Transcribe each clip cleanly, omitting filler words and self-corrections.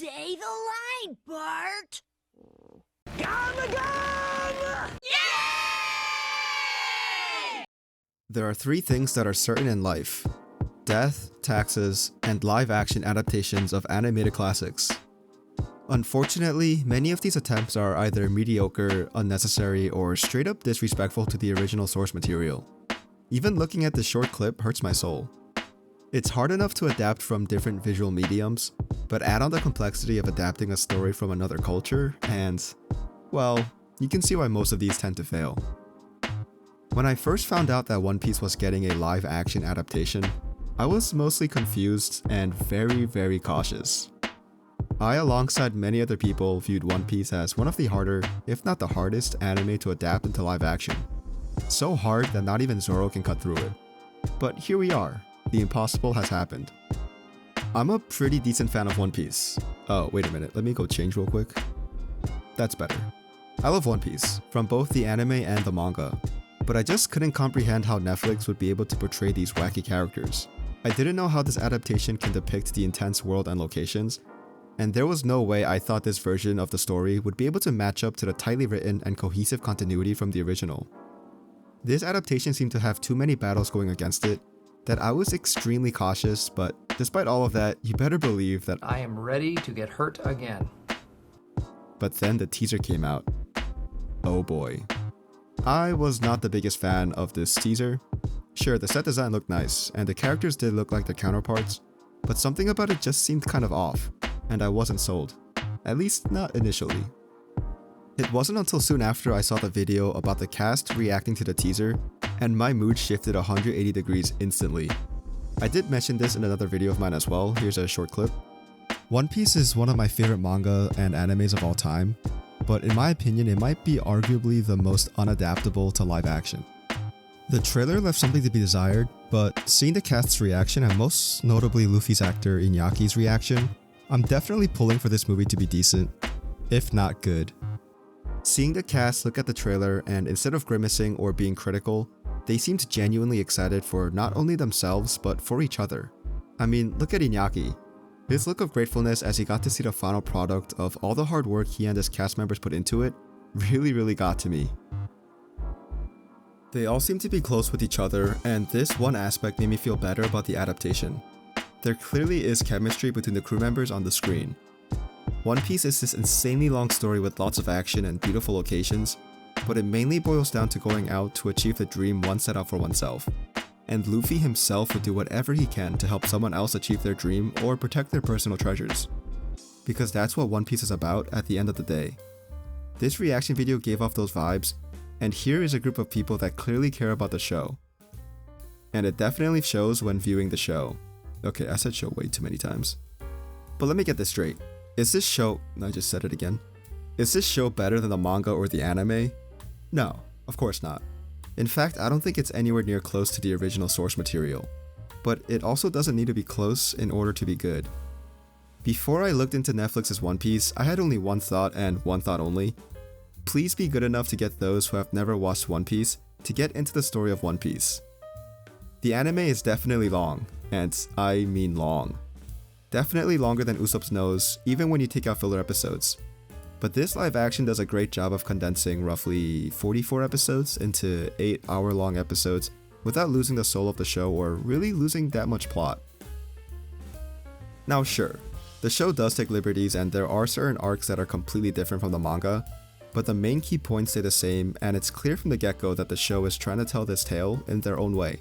Say the line, Bart! Yay! There are three things that are certain in life: death, taxes, and live-action adaptations of animated classics. Unfortunately, many of these attempts are either mediocre, unnecessary, or straight up disrespectful to the original source material. Even looking at this short clip hurts my soul. It's hard enough to adapt from different visual mediums, but add on the complexity of adapting a story from another culture, and, well, you can see why most of these tend to fail. When I first found out that One Piece was getting a live-action adaptation, I was mostly confused and very cautious. I, alongside many other people, viewed One Piece as one of the harder, if not the hardest, anime to adapt into live action. So hard that not even Zoro can cut through it. But here we are. The impossible has happened. I'm a pretty decent fan of One Piece. Oh, wait a minute, let me go change real quick. That's better. I love One Piece, from both the anime and the manga, but I just couldn't comprehend how Netflix would be able to portray these wacky characters. I didn't know how this adaptation can depict the intense world and locations, and there was no way I thought this version of the story would be able to match up to the tightly written and cohesive continuity from the original. This adaptation seemed to have too many battles going against it, that I was extremely cautious, but despite all of that, you better believe that I am ready to get hurt again. But then the teaser came out. Oh boy. I was not the biggest fan of this teaser. Sure, the set design looked nice, and the characters did look like their counterparts, but something about it just seemed kind of off, and I wasn't sold. At least not initially. It wasn't until soon after I saw the video about the cast reacting to the teaser, and my mood shifted 180 degrees instantly. I did mention this in another video of mine as well, here's a short clip. One Piece is one of my favorite manga and animes of all time, but in my opinion it might be arguably the most unadaptable to live action. The trailer left something to be desired, but seeing the cast's reaction and most notably Luffy's actor Inyaki's reaction, I'm definitely pulling for this movie to be decent, if not good. Seeing the cast look at the trailer and instead of grimacing or being critical, they seemed genuinely excited for not only themselves but for each other. I mean, look at Iñaki. His look of gratefulness as he got to see the final product of all the hard work he and his cast members put into it really got to me. They all seem to be close with each other, and this one aspect made me feel better about the adaptation. There clearly is chemistry between the crew members on the screen. One Piece is this insanely long story with lots of action and beautiful locations, but it mainly boils down to going out to achieve the dream one set out for oneself. And Luffy himself would do whatever he can to help someone else achieve their dream or protect their personal treasures. Because that's what One Piece is about at the end of the day. This reaction video gave off those vibes, and here is a group of people that clearly care about the show. And it definitely shows when viewing the show. Okay, I said show way too many times. But let me get this straight. Is this show... I just said it again. Is this show better than the manga or the anime? No, of course not. In fact, I don't think it's anywhere near close to the original source material. But it also doesn't need to be close in order to be good. Before I looked into Netflix's One Piece, I had only one thought and one thought only. Please be good enough to get those who have never watched One Piece to get into the story of One Piece. The anime is definitely long, and I mean long. Definitely longer than Usopp's nose, even when you take out filler episodes. But this live action does a great job of condensing roughly 44 episodes into 8-hour-long episodes without losing the soul of the show or really losing that much plot. Now sure, the show does take liberties and there are certain arcs that are completely different from the manga, but the main key points stay the same, and it's clear from the get-go that the show is trying to tell this tale in their own way.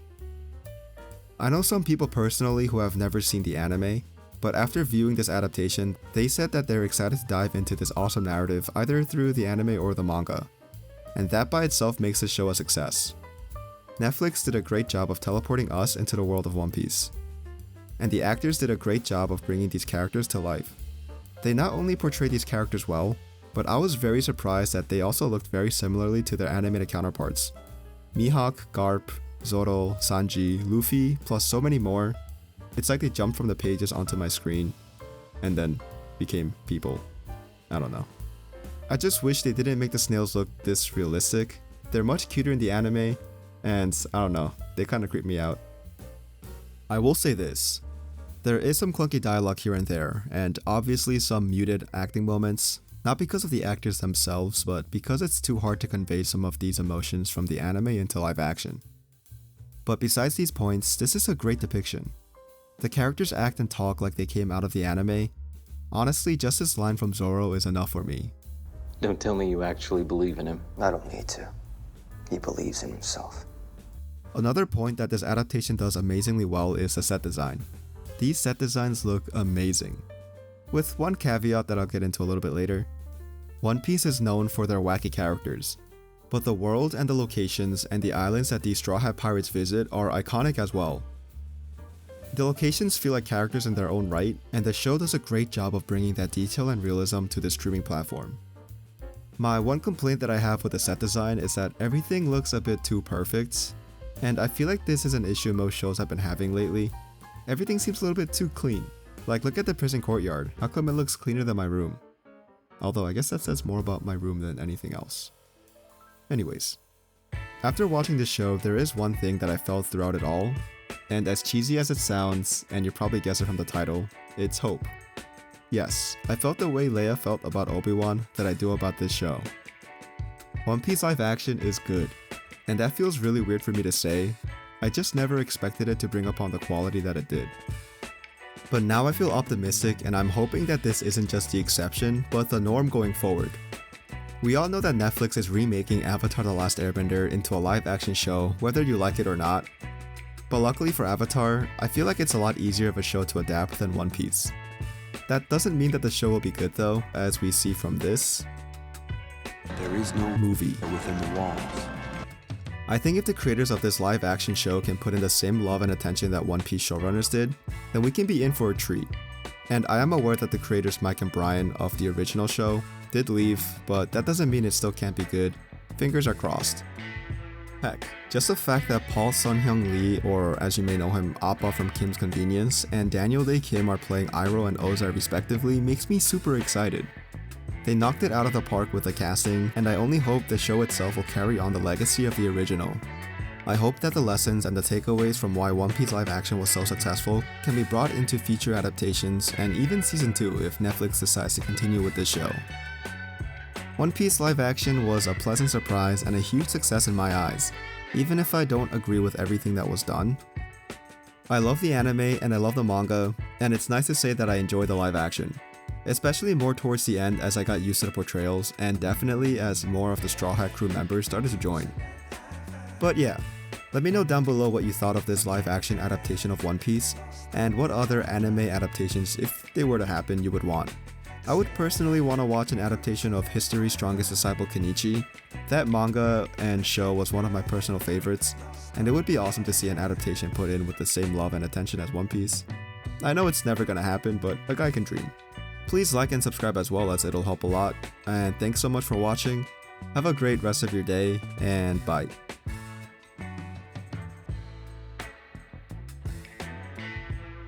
I know some people personally who have never seen the anime, but after viewing this adaptation, they said that they're excited to dive into this awesome narrative either through the anime or the manga, and that by itself makes this show a success. Netflix did a great job of teleporting us into the world of One Piece, and the actors did a great job of bringing these characters to life. They not only portrayed these characters well, but I was very surprised that they also looked very similarly to their animated counterparts. Mihawk, Garp, Zoro, Sanji, Luffy, plus so many more. It's like they jumped from the pages onto my screen and then became people. I don't know. I just wish they didn't make the snails look this realistic. They're much cuter in the anime, and I don't know, they kinda creep me out. I will say this. There is some clunky dialogue here and there, and obviously some muted acting moments, not because of the actors themselves, but because it's too hard to convey some of these emotions from the anime into live action. But besides these points, this is a great depiction. The characters act and talk like they came out of the anime. Honestly, just this line from Zoro is enough for me. Don't tell me you actually believe in him. I don't need to. He believes in himself. Another point that this adaptation does amazingly well is the set design. These set designs look amazing. With one caveat that I'll get into a little bit later. One Piece is known for their wacky characters, but the world and the locations and the islands that these Straw Hat Pirates visit are iconic as well. The locations feel like characters in their own right, and the show does a great job of bringing that detail and realism to the streaming platform. My one complaint that I have with the set design is that everything looks a bit too perfect, and I feel like this is an issue most shows have been having lately. Everything seems a little bit too clean. Like, look at the prison courtyard, how come it looks cleaner than my room? Although I guess that says more about my room than anything else. Anyways, after watching this show, there is one thing that I felt throughout it all, and as cheesy as it sounds, and you probably guessed it from the title, it's hope. Yes, I felt the way Leia felt about Obi-Wan that I do about this show. One Piece live action is good, and that feels really weird for me to say. I just never expected it to bring upon the quality that it did. But now I feel optimistic, and I'm hoping that this isn't just the exception, but the norm going forward. We all know that Netflix is remaking Avatar: The Last Airbender into a live action show, whether you like it or not. But luckily for Avatar, I feel like it's a lot easier of a show to adapt than One Piece. That doesn't mean that the show will be good though, as we see from this There is no movie. within the walls. I think if the creators of this live action show can put in the same love and attention that One Piece showrunners did, then we can be in for a treat. And I am aware that the creators Mike and Brian of the original show did leave, but that doesn't mean it still can't be good. Fingers are crossed. Heck, just the fact that Paul Sun-hyung Lee, or as you may know him, Appa from Kim's Convenience, and Daniel Day Kim are playing Iroh and Ozai respectively makes me super excited. They knocked it out of the park with the casting, and I only hope the show itself will carry on the legacy of the original. I hope that the lessons and the takeaways from why One Piece live action was so successful can be brought into future adaptations and even season 2 if Netflix decides to continue with this show. One Piece live action was a pleasant surprise and a huge success in my eyes, even if I don't agree with everything that was done. I love the anime and I love the manga, and it's nice to say that I enjoy the live action, especially more towards the end as I got used to the portrayals and definitely as more of the Straw Hat crew members started to join. But yeah, let me know down below what you thought of this live action adaptation of One Piece, and what other anime adaptations, if they were to happen, you would want. I would personally want to watch an adaptation of History's Strongest Disciple Kenichi. That manga and show was one of my personal favorites, and it would be awesome to see an adaptation put in with the same love and attention as One Piece. I know it's never gonna happen, but a guy can dream. Please like and subscribe as well, as it'll help a lot, and thanks so much for watching. Have a great rest of your day, and bye.